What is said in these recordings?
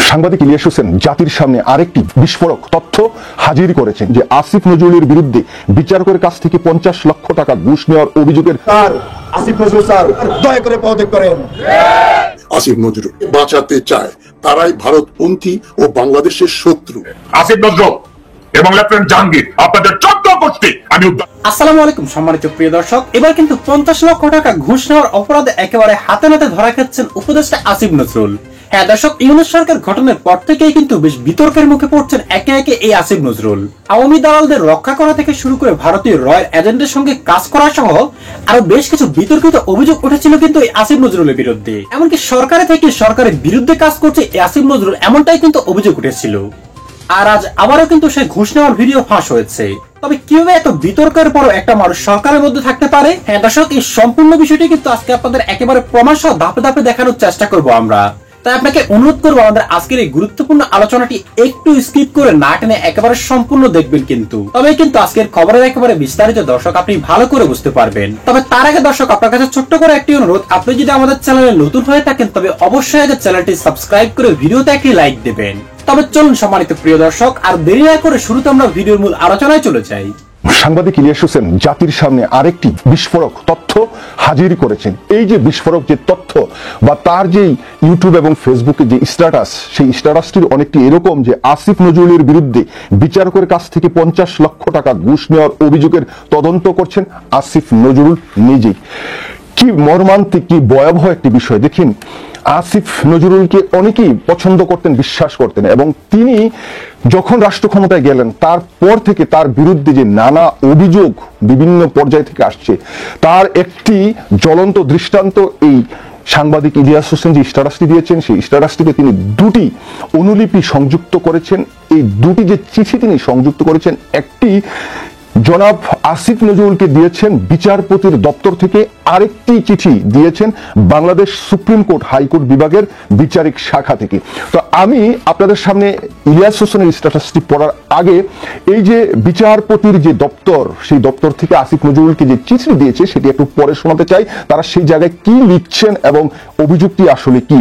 সাংবাদিক ইলিয়াস হোসেন জাতির সামনে আরেকটি বিস্ফোরক তথ্য হাজির করেছেন যে আসিফ নজরুলের বিরুদ্ধে বিচারকের কাছ থেকে 50 লক্ষ টাকা ঘুষ নেওয়ার অভিযোগের আসিফ নজরুল স্যার দয়া করে পদত্যাগ করেন। আসিফ নজরুল বাঁচাতে চায়, তারাই ভারতপন্থী ও বাংলাদেশের শত্রু। আসিফ নজরুল এবং লেফটেন্যান্ট জাহাঙ্গীর আপনাদের 14 গোষ্ঠী আমি আসসালামু আলাইকুম সম্মানিত প্রিয় দর্শক, এবার কিন্তু 50 লক্ষ টাকা ঘুষ নেওয়ার অপরাধে একেবারে হাতে নাতে ধরা খাচ্ছেন উপদেষ্টা আসিফ নজরুল। হ্যাঁ দর্শক, ইউনূস সরকার গঠনের পর থেকেই কিন্তু বেশ বিতর্কের মুখে পড়ছেন একে একে এই আসিফ নজরুল। আওয়ামী দালালদের রক্ষা করা থেকে শুরু করে ভারতীয় রয়্যাল এজেন্টের সঙ্গে কাজ করা সহ আরো বেশ কিছু বিতর্কিত অভিযোগ উঠেছিল কিন্তু এই আসিফ নজরুলের বিরুদ্ধে। এমনকি সরকারে থেকে সরকারের বিরুদ্ধে কাজ করছে এই আসিফ নজরুল, এমনটাই কিন্তু অভিযোগ উঠেছিল। আর আজ আবারও কিন্তু সেই ঘুষ নেওয়ার ভিডিও ফাঁস হয়েছে। তবে কিভাবে এত বিতর্কের পরও একটা মানুষ সরকারের মধ্যে থাকতে পারে? হ্যাঁ দর্শক, এই সম্পূর্ণ বিষয়টি কিন্তু আজকে আপনাদের একেবারে প্রমাণ সহ ধাপে ধাপে দেখানোর চেষ্টা করব আমরা। তাই আপনাকে অনুরোধ করবো আমাদের আজকের এই গুরুত্বপূর্ণ আলোচনাটি একটু স্কিপ করে না টেনে একেবারে সম্পূর্ণ দেখবেন কিন্তু, তবে কিন্তু আজকের খবরের একেবারে বিস্তারিত দর্শক আপনি ভালো করে বুঝতে পারবেন। তবে তার আগে দর্শক আপনার কাছে ছোট্ট করে একটি অনুরোধ, আপনি যদি আমাদের চ্যানেলে নতুন হয়ে থাকেন তবে অবশ্যই আগে চ্যানেলটি সাবস্ক্রাইব করে ভিডিওতে একটি লাইক দেবেন। তবে চলুন সম্মানিত প্রিয় দর্শক, আর দেরি না করে শুরুতে আমরা ভিডিওর মূল আলোচনায় চলে যাই। সাংবাদিক ইলিয়াস হোসেন জাতির সামনে আরেকটি বিস্ফোরক তথ্য হাজির করেছেন। এই যে বিস্ফোরক যে তথ্য বা তার যে ইউটিউব এবং ফেসবুকে যে স্ট্যাটাস, সেই স্ট্যাটাসটির অনেকটি এরকম যে আসিফ নজরুলের বিরুদ্ধে বিচারকের কাছ থেকে 50 লক্ষ টাকা ঘুষ নেওয়ার অভিযোগের তদন্ত করছেন আসিফ নজরুল নিজেই। কি মর্মান্তিক, কি ভয়াবহ একটি বিষয়। দেখেন, আসিফ নজরুলকে অনেকেই পছন্দ করতেন, বিশ্বাস করতেন, এবং তিনি যখন রাষ্ট্র ক্ষমতায় গেলেন তারপর থেকে তার বিরুদ্ধে যে নানা অভিযোগ বিভিন্ন পর্যায় থেকে আসছে, তার একটি জ্বলন্ত দৃষ্টান্ত এই সাংবাদিক ইলিয়াস হোসেন যে স্ট্যাটাসটি দিয়েছেন, সেই স্ট্যাটাসটিতে তিনি দুটি অনুলিপি সংযুক্ত করেছেন। এই দুটি যে চিঠি তিনি সংযুক্ত করেছেন, একটি জনাব আসিফ নজরুলকে দিয়েছেন বিচারপতির দপ্তর থেকে, আরেকটি চিঠি দিয়েছেন বাংলাদেশ সুপ্রিম কোর্ট হাইকোর্ট বিভাগের বিচারিক শাখা থেকে। তো আমি আপনাদের সামনে ইলিয়াস হোসেনের স্ট্যাটাসটি পড়ার আগে এই যে বিচারপতির যে দপ্তর, সেই দপ্তর থেকে আসিফ নজরুলকে যে চিঠি দিয়েছে সেটি একটু পরে শোনাতে চাই। তারা সেই জায়গায় কি লিখছেন এবং অভিযোগটি আসলে কি।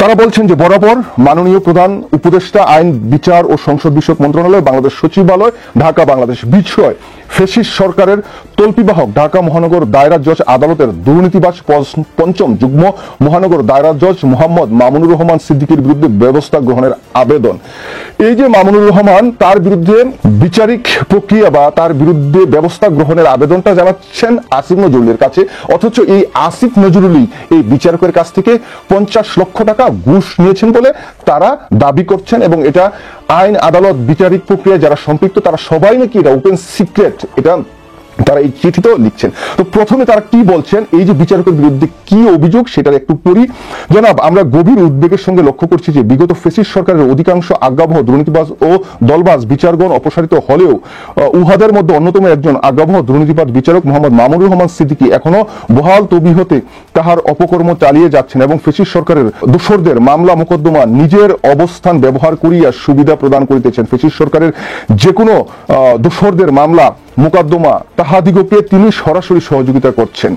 তারা বলছেন যে বরাবর মাননীয় প্রধান উপদেষ্টা আইন বিচার ও সংসদ বিষয়ক মন্ত্রণালয়, বাংলাদেশ সচিবালয়, ঢাকা, বাংলাদেশ বিষয় ফ্যাসিস্ট সরকারের তল্পিবাহক ঢাকা মহানগর দায়রা জজ আদালতের দুর্নীতিবাজ পঞ্চম যুগ্ম মহানগর দায়রা জজ মোহাম্মদ মামুনুর রহমান সিদ্দিকীর বিরুদ্ধে ব্যবস্থা গ্রহণের আবেদন। এই যে মামুনুর রহমান, তার বিরুদ্ধে বিচারিক প্রক্রিয়া বা তার বিরুদ্ধে ব্যবস্থা গ্রহণের আবেদনটা জানাচ্ছেন আসিফ নজরুলের কাছে, অথচ এই আসিফ নজরুলই এই বিচারকের কাছ থেকে 50 লক্ষ টাকা ঘুষ নিয়েছেন বলে তারা দাবি করছেন। এবং এটা আইন আদালত বিচারিক প্রক্রিয়ায় যারা সম্পৃক্ত তারা সবাই নাকি এটা ওপেন সিক্রেট, এটা তারা এই চিঠিতেও লিখছেন। তো প্রথমে তারা কি বলছেন, এই যে বিচারকের বিরুদ্ধে কি অভিযোগ সেটার একটু পড়ি। জনাব, আমরা গভীর উদ্বেগের সঙ্গে লক্ষ্য করছি যে বিগত ফ্যাসিস্ট সরকারের অধিকাংশ আজ্ঞাবহ দুর্নীতিবাজ ও দলবাজ বিচারগণ অপসারিত হলেও উহাদের মধ্যে অন্যতম একজন আজ্ঞাবহ দুর্নীতিবাজ বিচারক মোহাম্মদ মামুনুর রহমান সিদ্দিকী এখনো বহাল তবিয়তে তাহার অপকর্ম চালিয়ে যাচ্ছেন এবং ফ্যাসিস্ট সরকারের দোসরদের মামলা মোকদ্দমা নিজের অবস্থান ব্যবহার করিয়া সুবিধা প্রদান করিতেছেন। ফ্যাসিস্ট সরকারের যে কোনো দোসরদের মামলা মোকদ্দমা তাহাদিগকে তিনি সরাসরি সহযোগিতা করছেন।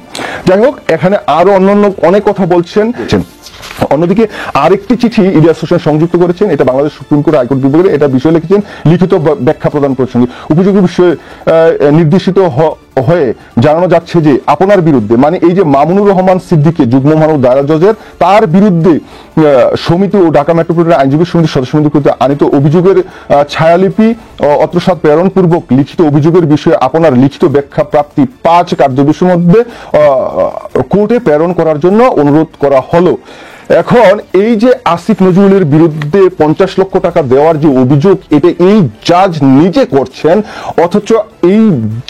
যাই হোক, এখানে আরো অন্যান্য অনেক কথা বলছেন। অন্যদিকে আরেকটি চিঠি ইলিয়াস হোসেন সংযুক্ত করেছেন, এটা বাংলাদেশ সুপ্রিম কোর্ট হাইকোর্ট বিভাগের, এটা বিষয়ে লিখেছেন লিখিত ব্যাখ্যা প্রদান প্রসঙ্গে উপযোগী বিষয়ে নির্দেশিত হয়ে জানানো যাচ্ছে যে আপনার বিরুদ্ধে, মানে এই যে মামুনুর রহমান সিদ্দিকী যুগ্ম মহানগর দায়রা জজের, তার বিরুদ্ধে সমিতি ও ঢাকা মেট্রোপলিটন আইনজীবী সমিতির সদস্য সমিতি কর্তৃক আনিত অভিযোগের ছায়ালিপি অত্রসাৎ প্রেরণ পূর্বক লিখিত অভিযোগের বিষয়ে আপনার লিখিত ব্যাখ্যা প্রাপ্তি 5 কার্যদিবসের মধ্যে কোর্টে প্রেরণ করার জন্য অনুরোধ করা হলো। এখন এই যে আসিফ নজরুলের বিরুদ্ধে 50 লক্ষ টাকা দেওয়ার যে অভিযোগ, এটা এই জাজ নিজে করছেন, অথচ এই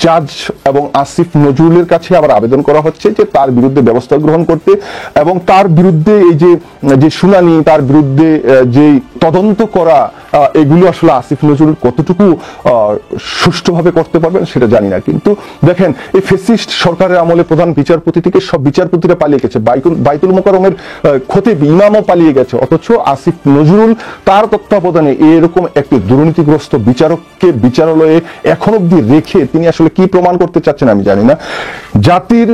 জাজ এবং আসিফ নজরুলের কাছে আবার আবেদন করা হচ্ছে যে তার বিরুদ্ধে ব্যবস্থা গ্রহণ করতে, এবং তার বিরুদ্ধে এই যে শুনানি, তার বিরুদ্ধে যে তদন্ত করা, এগুলো আসলে আসিফ নজরুল কতটুকু সুষ্ঠুভাবে করতে পারবেন সেটা জানি না। কিন্তু দেখেন, এই ফ্যাসিস্ট সরকারের আমলে প্রধান বিচারপতি থেকে সব বিচারপতিরা পালিয়ে গেছে, বাইতুল মোকাররমের খতিব ইমামও পালিয়ে গেছে, অথচ আসিফ নজরুল তার তত্ত্বাবধানে এরকম একটি দুর্নীতিগ্রস্ত বিচারককে বিচারালয়ে এখন অব্দি রেখে তিনি আসলে কি প্রমাণ করতে চাচ্ছেন আমি জানি না। জাতির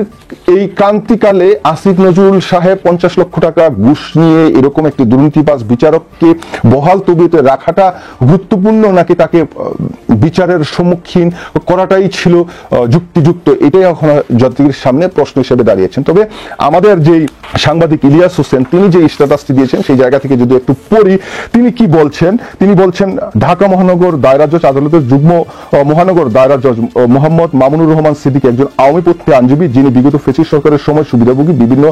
এই ক্রান্তিকালে আসিফ নজরুল সাহেব 50 লক্ষ টাকা ঘুষ নিয়ে এরকম একটি দুর্নীতিবাজ বিচারককে বহাল তবিয়তে রাখাটা গুরুত্বপূর্ণ নাকি তাকে বিচারের সম্মুখীন করাটাই ছিল যুক্তিযুক্ত, এটাই এখন জাতির সামনে প্রশ্ন হিসেবে দাঁড়িয়েছেন। তবে আমাদের যেই সাংবাদিক ইলিয়াস হোসেন তিনি যে স্ট্যাটাসটি দিয়েছেন সেই জায়গা থেকে যদি একটু পড়ি, তিনি কি বলছেন। তিনি বলছেন, ঢাকা মহানগর দায়রা জজ আদালতের যুগ্ম মহানগর দায়রা জজ মোহাম্মদ মামুনুর রহমান সিদ্দিকী একজন আওয়ামীপন্থী আইনজীবী, যিনি বিগত ফ্যাসিস্ট সরকারের সময় সুবিধাভোগী বিভিন্ন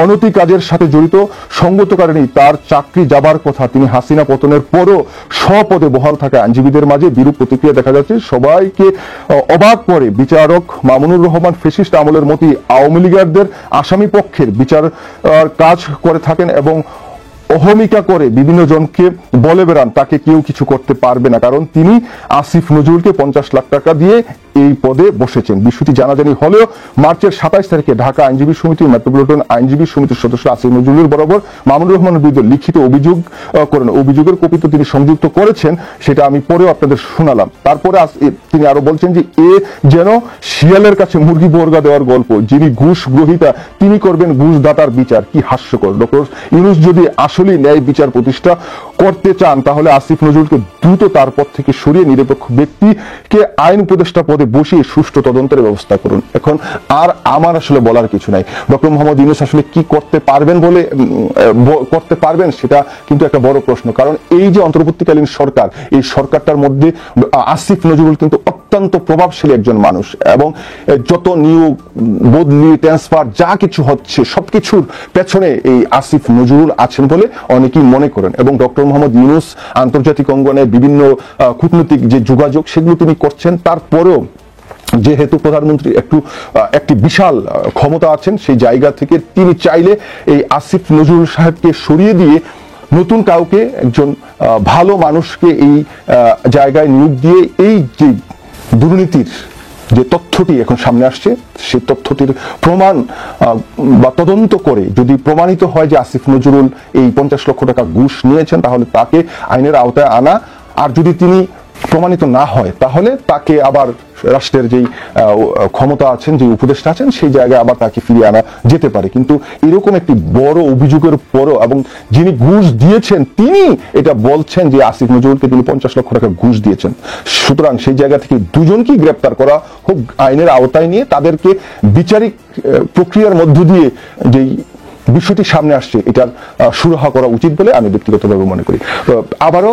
অনৈতিক কাজের সাথে জড়িত, সঙ্গত কারণেই তার চাকরি যাবার কথা। তিনি হাসিনা পতনের পরও স্বপদে বহাল থাকা আইনজীবীদের মাঝে বিরূপ প্রতিক্রিয়া দেখা যাচ্ছে। সবাইকে অবাক করে বিচারক মামুনুর রহমান ফ্যাসিস্ট আমলের মতোই আওয়ামী লীগারদের আসামি পক্ষের বিচার কাজ করে থাকেন এবং অহমিকা করে বিভিন্ন জনকে বলে বেড়ান তাকে কেউ কিছু করতে পারবে না, কারণ তিনি আসিফ নজরুলকে 50 লাখ টাকা দিয়ে এই পদে বসেছেন। বিষয়টি জানাজানি হলেও মার্চের 27 তারিখে ঢাকা আইনজীবী সমিতি মেট্রোপলিটন আইনজীবী সমিতির সদস্য আসিফ নজরুলের বরাবর মামুনুর রহমানের বিরুদ্ধে লিখিত অভিযোগ করেন। অভিযোগের কপি তো তিনি সংযুক্ত করেছেন, সেটা আমি পরেও আপনাদের শোনালাম। তারপরে তিনি আরো বলছেন যে এ যেন শিয়ালের কাছে মুরগি বর্গা দেওয়ার গল্প, যিনি ঘুষ গ্রহীতা তিনি করবেন ঘুষদাতার বিচার। কি হাস্যকর! ডক্টর ইউনূস যদি আসলেই ন্যায় বিচার প্রতিষ্ঠা করতে চান তাহলে আসিফ নজরুলকে দ্রুত তার পদ থেকে সরিয়ে নিরপেক্ষ ব্যক্তিকে আইন উপদেষ্টা পদে বসিয়ে সুষ্ঠু তদন্তের ব্যবস্থা করুন। এখন আর আমার আসলে বলার কিছু নাই। ডক্টর মোহাম্মদ ইউনূস আসলে কি করতে পারবেন সেটা কিন্তু একটা বড় প্রশ্ন, কারণ এই যে অন্তর্বর্তীকালীন সরকার, এই সরকারটার মধ্যে আসিফ নজরুল কিন্তু অত্যন্ত প্রভাবশালী একজন মানুষ এবং যত নিয়োগ বদলি ট্রান্সফার যা কিছু হচ্ছে সবকিছুর পেছনে এই আসিফ নজরুল আছেন বলে অনেকেই মনে করেন। এবং ডক্টর মোহাম্মদ ইউনূস আন্তর্জাতিক অঙ্গনে বিভিন্ন কূটনৈতিক যে যোগাযোগ সেগুলো তিনি করছেন, তারপরেও যেহেতু প্রধানমন্ত্রী একটি বিশাল ক্ষমতা আছেন, সেই জায়গা থেকে তিনি চাইলে এই আসিফ নজরুল সাহেবকে সরিয়ে দিয়ে নতুন কাউকে, একজন ভালো মানুষকে এই জায়গায় নিয়োগ দিয়ে এই যে দুর্নীতির যে তথ্যটি এখন সামনে আসছে সেই তথ্যটির প্রমাণ বা তদন্ত করে যদি প্রমাণিত হয় যে আসিফ নজরুল এই 50 লক্ষ টাকা ঘুষ নিয়েছেন, তাহলে তাকে আইনের আওতায় আনা, আর যদি তিনি প্রমাণিত না হয় তাহলে তাকে আবার রাষ্ট্রের যেই ক্ষমতা আছেন, যে উপদেষ্টা আছেন, সেই জায়গায় আবার তাকে ফিরিয়ে আনা যেতে পারে। কিন্তু এরকম একটি বড় অভিযোগের পরও এবং যিনি ঘুষ দিয়েছেন তিনি এটা বলছেন যে আসিফ নজরুলকে তিনি 50 লক্ষ টাকা ঘুষ দিয়েছেন। সুতরাং সেই জায়গা থেকে দুজনকেই গ্রেপ্তার করা হোক, আইনের আওতায় নিয়ে তাদেরকে বিচারিক প্রক্রিয়ার মধ্য দিয়ে যেই বিষয়টি সামনে আসছে এটার সুরাহা করা উচিত বলে আমি ব্যক্তিগতভাবে মনে করি। আবারও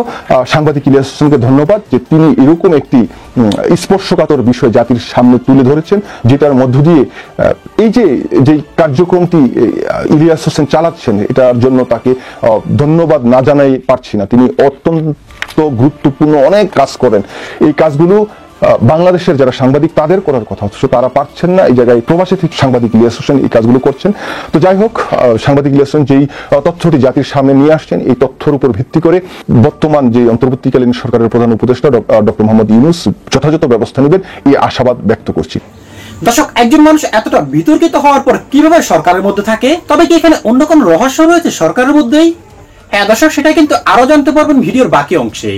সাংবাদিক ইলিয়াস হোসেনকে ধন্যবাদ যে তিনি এরকম একটি স্পর্শকাতর বিষয় জাতির সামনে তুলে ধরেছেন, যেটার মধ্য দিয়ে এই যে কার্যক্রমটি ইলিয়াস হোসেন চালাচ্ছেন এটার জন্য তাকে ধন্যবাদ না জানাই পারছি না। তিনি অত্যন্ত গুরুত্বপূর্ণ অনেক কাজ করেন, এই কাজগুলো বাংলাদেশের যারা সাংবাদিক তাদের করার কথা, অথচ তারা পারছেন না। এই জায়গায় প্রবাসী থেকে সাংবাদিক ইলিয়াস হোসেন এই কাজগুলো করছেন। তো যাই হোক, সাংবাদিক ইলিয়াস হোসেন যেই তথ্যটি জাতির সামনে নিয়ে আসছেন, এই তথ্যের উপর ভিত্তি করে বর্তমান যে অন্তর্বর্তীকালীন সরকারের প্রধান উপদেষ্টা ডক্টর মোহাম্মদ ইউনূস যথাযথ ব্যবস্থা নেবেন এই আশাবাদ ব্যক্ত করছি। দর্শক, একজন মানুষ এতটা বিতর্কিত হওয়ার পর কিভাবে সরকারের মধ্যে থাকে? তবে কি এখানে অন্য কোনো রহস্য রয়েছে সরকারের মধ্যেই? হ্যাঁ দর্শক, সেটা কিন্তু আরো জানতে পারবেন ভিডিওর বাকি অংশে।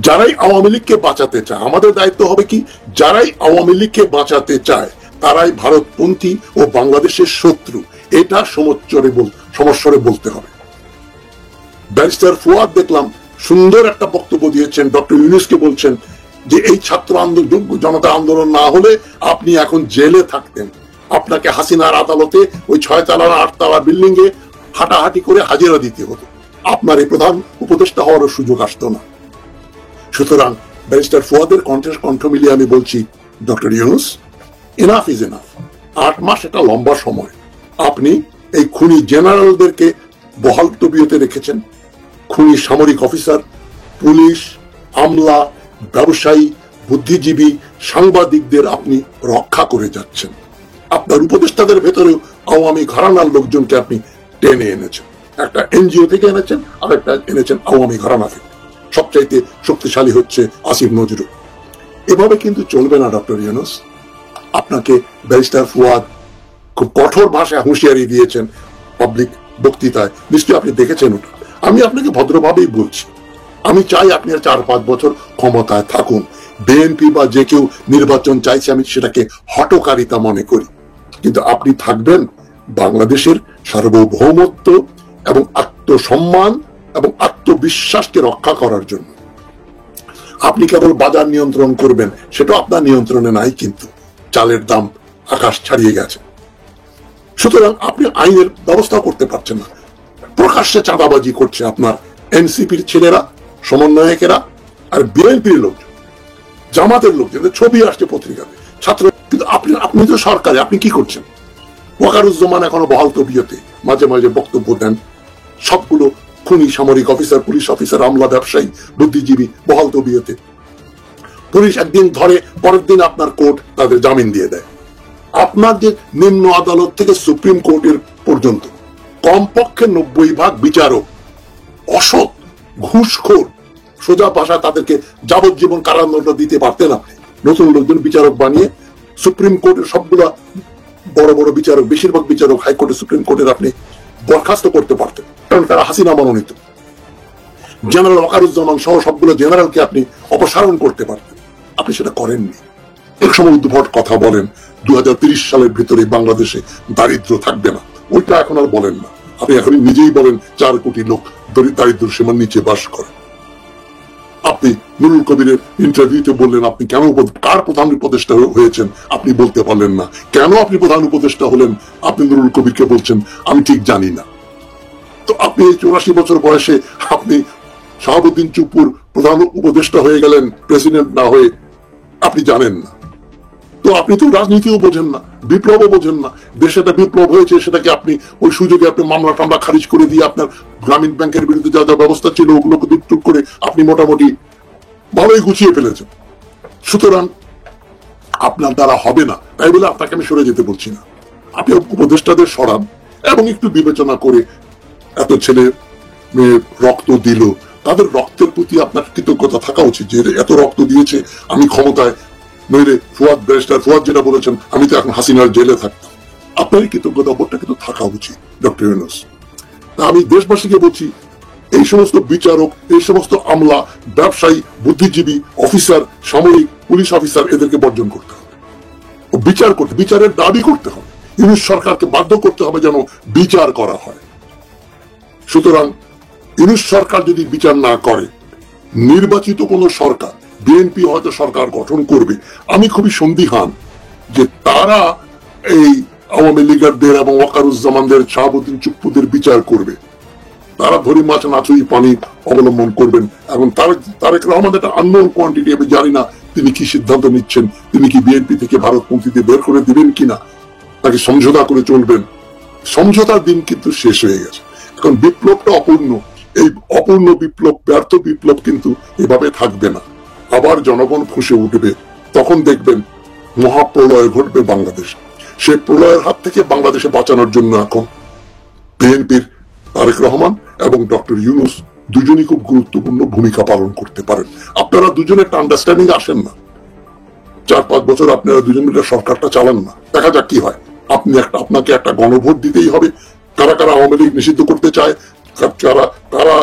যারাই আওয়ামী লীগকে বাঁচাতে চায়, আমাদের দায়িত্ব হবে কি, যারাই আওয়ামী লীগকে বাঁচাতে চায় তারাই ভারতপন্থী ও বাংলাদেশের শত্রু, এটা সমস্বরে বলতে হবে। ব্যারিস্টার ফুয়াদ দেখলাম সুন্দর একটা বক্তব্য দিয়েছেন, ডক্টর ইউনূসকে বলছেন যে এই ছাত্র আন্দোলন জনতা আন্দোলন না হলে আপনি এখন জেলে থাকতেন, আপনাকে হাসিনার আদালতে ওই 6 তলা 8 তলা বিল্ডিং এ হাঁটাহাঁটি করে হাজিরা দিতে হতো, আপনার এই প্রধান উপদেষ্টা হওয়ারও সুযোগ আসতো না। সুতরাং ব্যারিস্টার ফুয়াদের কণ্ঠের কণ্ঠ মিলিয়ে আমি বলছি, doctor Yunus, enough is enough. 8 মাস একটা লম্বা সময়। আপনি এই খুনি জেনারেলদেরকে বহাল তবিয়তে রেখেছেন, খুনি সামরিক অফিসার, পুলিশ, আমলা, ব্যবসায়ী, বুদ্ধিজীবী, সাংবাদিকদের আপনি রক্ষা করে যাচ্ছেন। আপনার উপদেষ্টাদের ভেতরেও আওয়ামী ঘরানার লোকজনকে আপনি টেনে এনেছেন, একটা এনজিও থেকে এনেছেন আর একটা এনেছেন আওয়ামী ঘরানা থেকে। সবচাইতে শক্তিশালী হচ্ছে আসিফ নজরুল। এভাবে কিন্তু চলবে না ডক্টর ইউনূস। আপনাকে ব্যারিস্টার ফুয়াদ খুব কঠোর ভাষায় হুঁশিয়ারি দিয়েছেন পাবলিক বক্তৃতায়, নিশ্চয়ই আপনি দেখেছেন ওটা। আমি আপনাকে ভদ্রভাবেই বলছি, আমি চাই আপনি আর 4-5 বছর ক্ষমতায় থাকুন। বিএনপি বা যে কেউ নির্বাচন চাইছে আমি সেটাকে হঠকারিতা মনে করি, কিন্তু আপনি থাকবেন বাংলাদেশের সার্বভৌমত্ব এবং আত্মসম্মান এবং আত্মবিশ্বাসকে রক্ষা করার জন্য। আপনি কেবল বাজার নিয়ন্ত্রণ করবেন, সেটা আপনার নিয়ন্ত্রণে নাই, কিন্তু চালের দাম আকাশ ছাড়িয়ে গেছে। সুতরাং আপনি আইনের ব্যবস্থা করতে পারছেন না। প্রকাশ্যে চাঁদাবাজি করছে আপনার এনসিপির ছেলেরা, সমন্বয়কেরা, আর বিএনপির লোকজন, জামাতের লোকজন, ছবি আসছে পত্রিকাতে, ছাত্র। কিন্তু আপনি তো সরকারে, আপনি কি করছেন? ওয়াকারুজ্জামান এখনো বহাল তবিয়তে মাঝে মাঝে বক্তব্য দেন। সবগুলো খুনি সামরিক অফিসার, পুলিশ অফিসার, আমলা, ব্যবসায়ী, বুদ্ধিজীবী বহাল তবিয়তে। পুলিশ একদিন ধরে, পরের দিন আপনার কোর্ট তাদের জামিন দিয়ে দেয়। আপনার যে নিম্ন আদালত থেকে সুপ্রিম কোর্টের পর্যন্ত কমপক্ষে 90% বিচারক অসৎ, ঘুষখোর। সোজা ভাষা তাদেরকে যাবজ্জীবন কারাদণ্ড দিতে পারতেন আপনি। নতুন লোকজন বিচারক বানিয়ে সুপ্রিম কোর্টের সবগুলা বড় বড় বিচারক, বেশিরভাগ বিচারক হাইকোর্টে, সুপ্রিম কোর্টের আপনি বরখাস্ত করতে পারতেন, কারণ তারা হাসিনা মনোনীত। জেনারেল ওয়াকারুজ্জামান সহ সবগুলো জেনারেলকে আপনি অপসারণ করতে পারতেন, আপনি সেটা করেননি। এক সময় উদ্ভট কথা বলেন 2030 সালের ভিতরে বাংলাদেশে দারিদ্র থাকবে না, ওইটা এখন আর বলেন না। আপনি এখন নিজেই বলেন 4 কোটি লোক দারিদ্র সীমার নিচে বাস করে। আপনি নুরুল কবিরের ইন্টারভিউতে বললেন আপনি কেন, কার প্রধান উপদেষ্টা হয়েছেন আপনি বলতে পারলেন না। কেন আপনি প্রধান উপদেষ্টা হলেন আপনি নুরুল কবিরকে বলছেন আমি ঠিক জানি না। তো আপনি এই 84 বছর বয়সে আপনি শাহাবুদ্দিন চুপ্পুর প্রধান উপদেষ্টা হয়ে গেলেন, প্রেসিডেন্ট না হয়ে, আপনি জানেন না। তো আপনি তো রাজনীতিও বোঝেন না, বিপ্লবও বোঝেন না। দেশে একটা বিপ্লব হয়েছে, সেটাকে আপনি ওই সুযোগে আপনি মামলা টামলা খারিজ করে দিয়ে আপনার গ্রামীণ ব্যাংকের বিরুদ্ধে যা যা ব্যবস্থা ছিল ওগুলোকে দুটুক করে আপনি মোটামুটি ভালোই গুছিয়ে ফেলেছেন। সুতরাং আপনার দ্বারা হবে না, তাই বলে আপনাকে আমি সরে যেতে বলছি না। আপনি উপদেষ্টাদের সরান এবং একটু বিবেচনা করে, এত ছেলে মেয়ে রক্ত দিল, তাদের রক্তের প্রতি আপনার কৃতজ্ঞতা থাকা উচিত যে এত রক্ত দিয়েছে, আমি ক্ষমতায়, নইলে ব্যারিস্টার ফুয়াদ যেটা বলেছেন আমি তো এখন হাসিনার জেলে থাকতাম। আপনার কৃতজ্ঞতা বোধটা কিন্তু থাকা উচিত ডক্টর ইউনূস। আমি দেশবাসীকে বলছি, এই সমস্ত বিচারক, এই সমস্ত আমলা, ব্যবসায়ী, বুদ্ধিজীবী, অফিসার, সামরিক, পুলিশ অফিসার, এদেরকে বর্জন করতে হবে, বিচারের দাবি করতে হবে। ইউনূস সরকারকে বাধ্য করতে হবে যেন বিচার করা হয়। সুতরাং ইউনূস সরকার যদি বিচার না করে, নির্বাচিত কোন সরকার, বিএনপি হয়তো সরকার গঠন করবে, আমি খুবই সন্দিহান যে তারা এই আওয়ামী লীগারদের এবং ওয়াকারুজ্জামানদের, শাহাবুদ্দিন চুপ্পুদের বিচার করবে। তারা ধরি মাছ নাচুই পানি অবলম্বন করবেন। এবং তারেক রহমান একটা আননোন কোয়ান্টিটি, আমি জানি না তিনি কি সিদ্ধান্ত নিচ্ছেন, তিনি কি বিএনপি থেকে ভারতপন্থীদের বের করে দিবেন কিনা, তাকে সমঝোতা করে চলবেন। সমঝোতার দিন কিন্তু শেষ হয়ে গেছে। এখন বিপ্লবটা অপূর্ণ, এই অপূর্ণ বিপ্লব, ব্যর্থ বিপ্লব কিন্তু এভাবে থাকবে না। আবার জনগণ ফুঁসে উঠবে, তখন দেখবেন মহাপ্রলয় ঘটবে বাংলাদেশে। সেই প্রলয়ের হাত থেকে বাংলাদেশে বাঁচানোর জন্য এখন বিএনপির তারেক রহমান এবং ডক্টর ইউনূস দুজনই খুব গুরুত্বপূর্ণ ভূমিকা পালন করতে পারেন। আপনারা দুজনে একটা আন্ডারস্ট্যান্ডিং আসেন না, 4-5 বছর আপনারা দুজন মিলে সরকারটা চালান না, দেখা যাক কি হয়। আপনাকে একটা গণভোট দিতেই হবে। কারা কারা আওয়ামী লীগ নিষিদ্ধ করতে চায়, কারা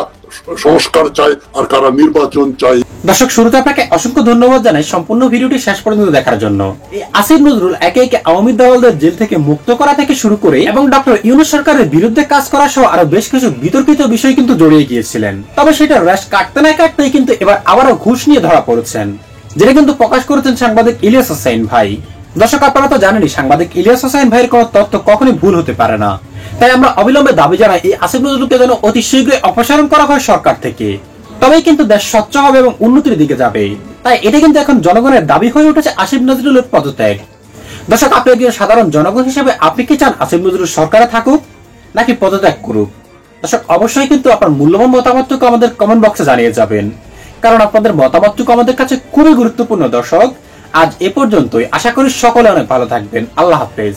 সংস্কার চায়, আর কারা নির্বাচন চায়। দর্শক, শুরুতে আপনাকে অসংখ্য ধন্যবাদ জানাই সম্পূর্ণ ভিডিওটি শেষ পর্যন্ত দেখার জন্য। এই আসিফ নজরুল একে একে আওয়ামী দলদের জেল থেকে মুক্ত করা থেকে শুরু করে এবং ডক্টর ইউনূস সরকারের বিরুদ্ধে কাজ করা সহ আরো বেশ কিছু বিতর্কিত বিষয় কিন্তু জড়িয়ে গিয়েছিলেন। তবে সেটা রেশ কাটতে না কাটতেই কিন্তু এবার আবারও ঘুষ নিয়ে ধরা পড়েছেন, যেটা কিন্তু প্রকাশ করেছেন সাংবাদিক ইলিয়াস হোসাইন ভাই। দর্শক, আপনারা তো জানেনই সাংবাদিক ইলিয়াস হোসাইন ভাইয়ের কোনো তথ্য কখনোই ভুল হতে পারে না। তাই আমরা অবিলম্বে দাবি জানাই এই আসিফ নজরুলকে যেন অতি শীঘ্রই অপসারণ করা হয় সরকার থেকে, তবেই কিন্তু দেশ স্বচ্ছ হবে এবং উন্নতির দিকে যাবে। তাই এটা কিন্তু এখন জনগণের দাবি হয়ে উঠেছে আসিফ নজরুলের পদত্যাগ। দর্শক, আপনি একজন সাধারণ জনগণ হিসেবে আপনি কি চান আসিফ নজরুল সরকারে থাকুক নাকি পদত্যাগ করুক? দর্শক, অবশ্যই কিন্তু আপনার মূল্যবান মতামতটুকু আমাদের কমেন্ট বক্সে জানিয়ে যাবেন, কারণ আপনাদের মতামতটুকু আমাদের কাছে খুবই গুরুত্বপূর্ণ। দর্শক, আজ এ পর্যন্তই। আশা করি সকলে অনেক ভালো থাকবেন। আল্লাহ হাফেজ।